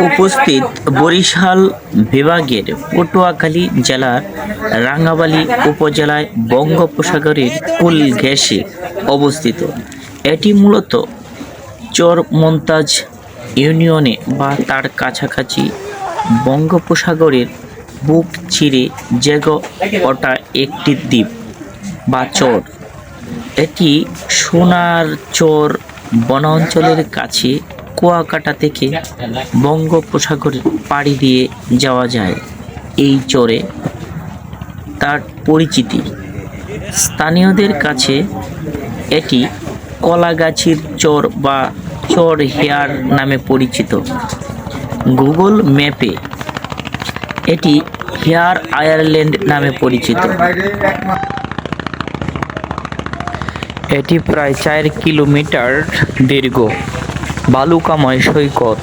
উপস্থিত বরিশাল বিভাগের পটুয়াখালী জেলার রাঙ্গামালী উপজেলায় বঙ্গোপসাগরের কুল ঘেঁষে অবস্থিত। এটি মূলত চর মমতাজ ইউনিয়নে বা তার কাছাকাছি বঙ্গোপসাগরের বুক চিরে জেগে ওঠা একটি দ্বীপ বা চর। এটি সোনারচর বনাঞ্চলের কাছে কুয়াকাটা থেকে বঙ্গোপসাগরে পাড়ি দিয়ে যাওয়া যায়। এই চরে তার পরিচিতি স্থানীয়দের কাছে এটি কলাগাছির চর বা চর হেয়ার নামে পরিচিত। গুগল ম্যাপে এটি হেয়ার আয়ারল্যান্ড নামে পরিচিত। এটি প্রায় 4 কিলোমিটার দীর্ঘ বালুকাময় সৈকত।